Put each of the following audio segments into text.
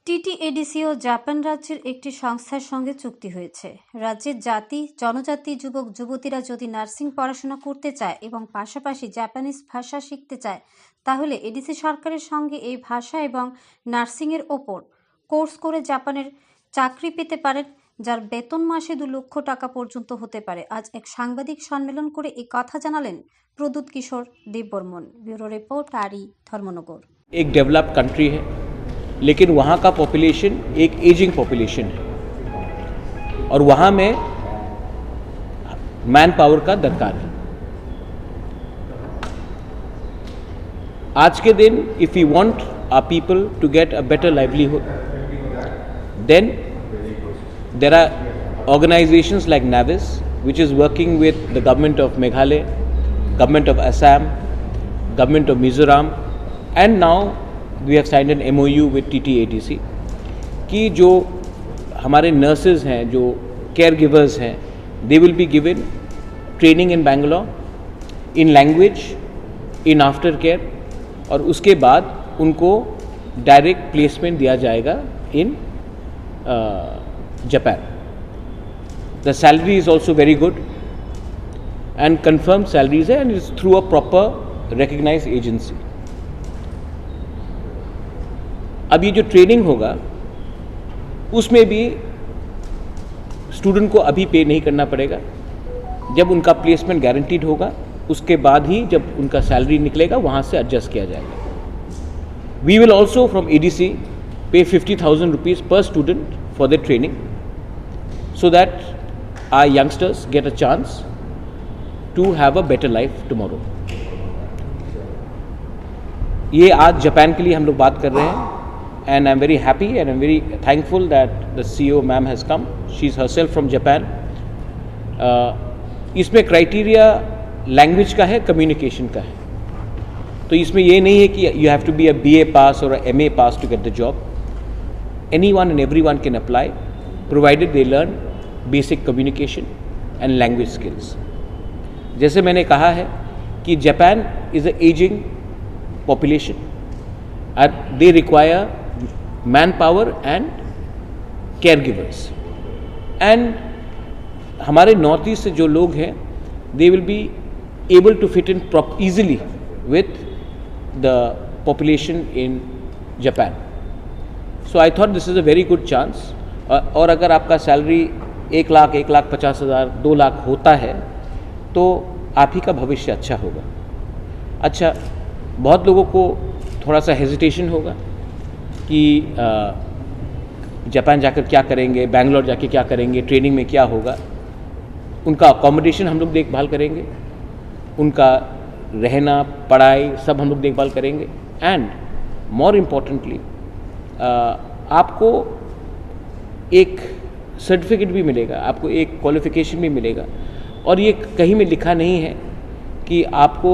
TTADC ও Japan রাজ্যের একটি সংস্থার সঙ্গে চুক্তি হয়েছে। রাজ্যের জাতি জনজাতি যুবক যুবতীরা যদি নার্সিং পড়াশোনা করতে চায় এবং পাশাপাশি জাপানিজ ভাষা শিখতে চায়, তাহলে এডিসি সরকারের সঙ্গে এই ভাষা এবং নার্সিংয়ের ওপর কোর্স করে জাপানের চাকরি পেতে পারেন, যার বেতন মাসে 2 লক্ষ টাকা পর্যন্ত হতে পারে। আজ এক সাংবাদিক সম্মেলন করে এই কথা জানালেন প্রদ্যুৎ কিশোর দেববর্মন। ব্যুরো রিপোর্ট, আরি, धर्मनगर। एक डेवलप्ड कंट्री है, लेकिन वहाँ का पॉपुलेशन एक एजिंग पॉपुलेशन है और वहाँ में मैन पावर का दरकार है। आज के दिन if we want our people to get a better livelihood, then there are organizations like NAVIS, which is working with the government of Meghalaya, government of Assam, government of Mizoram, and now we have signed an MOU with TTADC कि जो हमारे nurses हैं, जो care givers हैं, they will be given training in Bangalore in language, in after care, और उसके बाद उनको डायरेक्ट प्लेसमेंट दिया जाएगा in Japan. The salary is also very good and confirmed salaries है, and it's through a proper recognized agency. अब ये जो ट्रेनिंग होगा उसमें भी स्टूडेंट को अभी पे नहीं करना पड़ेगा। जब उनका प्लेसमेंट गारंटीड होगा उसके बाद ही जब उनका सैलरी निकलेगा वहाँ से एडजस्ट किया जाएगा। We will also from ADC pay 50,000 rupees per student for the training so that our youngsters get a chance to have a better life tomorrow. ये आज जापान के लिए हम लोग बात कर रहे हैं, and I'm very happy and I'm very thankful that the CEO ma'am has come. She's herself from Japan. इसमें क्राइटेरिया लैंग्वेज का है, कम्युनिकेशन का है। तो इसमें ये नहीं है कि you have to be a BA pass or a MA pass to get the job. Anyone and everyone can apply, provided they learn basic communication and language skills. जैसे मैंने कहा है कि Japan is a aging population and they require manpower and caregivers. And हमारे north east से जो लोग हैं, they will be able to fit in easily with the population in Japan. So I thought this is a very good chance. और अगर आपका salary 1 lakh, 1,50,000, 2 lakh होता है तो आप ही का भविष्य अच्छा होगा। अच्छा, बहुत लोगों को थोड़ा सा हेजिटेशन होगा कि जापान जाकर क्या करेंगे, बैंगलोर जाके क्या करेंगे, ट्रेनिंग में क्या होगा। उनका अकोमोडेशन हम लोग देखभाल करेंगे, उनका रहना, पढ़ाई सब हम लोग देखभाल करेंगे। एंड मोर इम्पोर्टेंटली आपको एक सर्टिफिकेट भी मिलेगा, आपको एक क्वालिफिकेशन भी मिलेगा। और ये कहीं में लिखा नहीं है कि आपको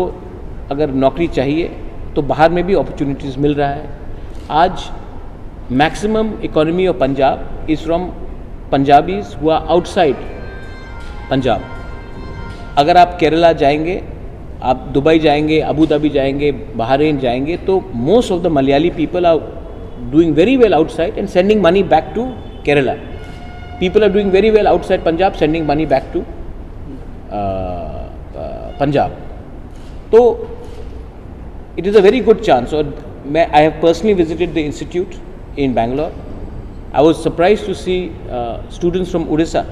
अगर नौकरी चाहिए तो बाहर में भी अपॉर्चुनिटीज़ मिल रहा है। आज maximum economy of Punjab is from Punjabis who are outside Punjab. अगर आप केरला जाएंगे, आप दुबई जाएंगे, अबू धाबी जाएंगे, बहरीन जाएंगे, तो most of the Malayali people are doing very well outside and sending money back to Kerala. People are doing very well outside Punjab, sending money back to Punjab. So it is a very good chance. Or I have personally visited the institute in Bangalore. I was surprised to see students from Odisha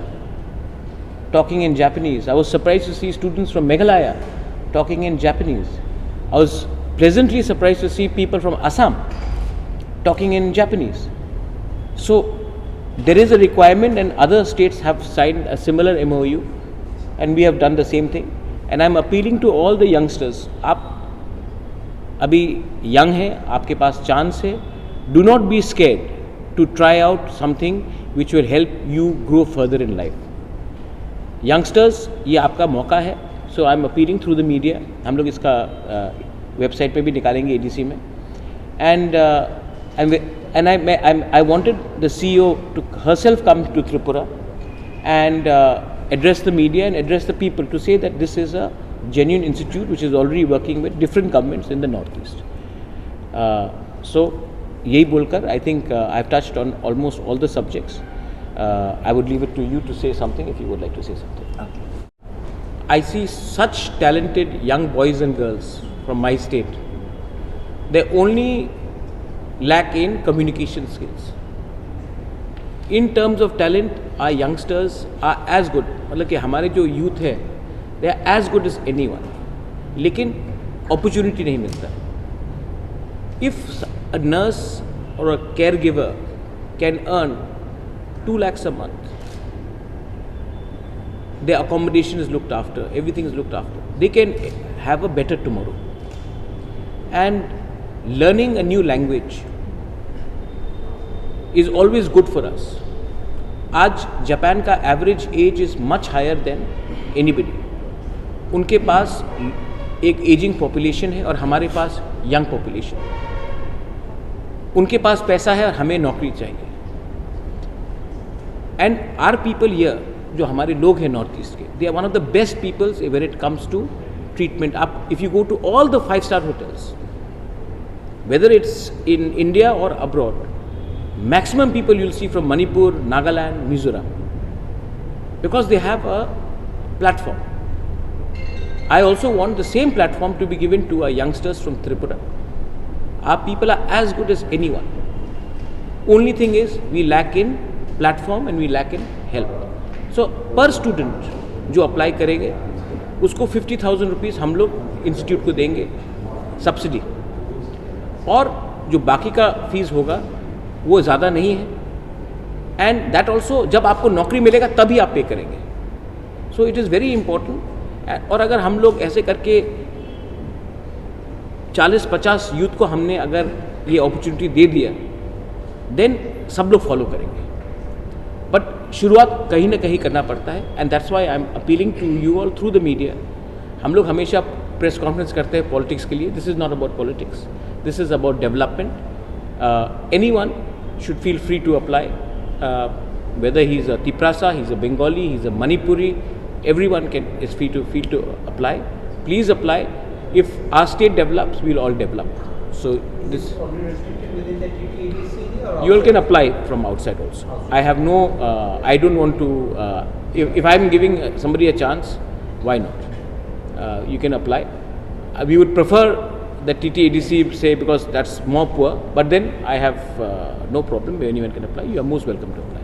talking in Japanese. I was surprised to see students from Meghalaya talking in Japanese. I was pleasantly surprised to see people from Assam talking in Japanese. So there is a requirement, and other states have signed a similar MOU, and we have done the same thing. And I'm appealing to all the youngsters. आप अभी young हैं, आपके पास chance है. Do not be scared to try out something which will help you grow further in life. Youngsters, ये आपका मौका है. So I'm appealing through the media. हम लोग इसका वेबसाइट पे भी निकालेंगे ADC में. And I wanted the CEO to herself come to Tripura and address the media and address the people to say that this is a genuine institute which is already working with different governments in the Northeast. So यही बोलकर I think I have touched on almost all the subjects. I would leave it to you to say something if you would like to say something. Okay. I see such talented young boys and girls from my state. They only lack in communication skills. In terms of talent, our youngsters are as good. मतलब कि हमारे जो youth है, they are as good as anyone. लेकिन opportunity नहीं मिलता. If a nurse or a caregiver can earn 2 lakhs a month, their accommodation is looked after, everything is looked after, they can have a better tomorrow. And learning a new language is always good for us. आज Japan का average age is much higher than anybody. उनके पास एक ageing population है और हमारे पास young population. उनके पास पैसा है और हमें नौकरी चाहिए. एंड आर पीपल हियर, जो हमारे लोग हैं नॉर्थ ईस्ट के, they are one of the best peoples where it comes to treatment. आप if you go to all the 5-star hotels, whether it's in India or abroad, maximum people you'll see from Manipur, Nagaland, Mizoram, because they have a platform. I also want the same platform to be given to our youngsters from Tripura. Our people are as good as anyone. Only thing is we lack in platform and we lack in help. So per student जो apply करेंगे उसको 50,000 rupees हम लोग institute को देंगे subsidy, और जो बाकी का फीस होगा वो ज़्यादा नहीं है. एंड दैट ऑल्सो जब आपको नौकरी मिलेगा तभी आप पे करेंगे. So it is very important. और अगर हम लोग ऐसे करके 40-50 यूथ को हमने अगर ये अपॉर्चुनिटी दे दिया, देन सब लोग फॉलो करेंगे. बट शुरुआत कहीं ना कहीं करना पड़ता है. And that's why I am appealing to you all through the media. हम लोग हमेशा प्रेस कॉन्फ्रेंस करते हैं पॉलिटिक्स के लिए. This is not about politics, this is about development. Anyone should feel free to apply, whether he's a Tiprasa, he's a Bengali, he's a Manipuri, everyone is free to apply. Please apply. If our state develops, we'll all develop. So this Only restricted within the TTADC or you all can apply from outside also. I have no, I don't want to, if I'm giving somebody a chance, why not? You can apply. We would prefer the TTADC say, because that's more poor, but then I have no problem. Anyone can apply. You are most welcome to apply.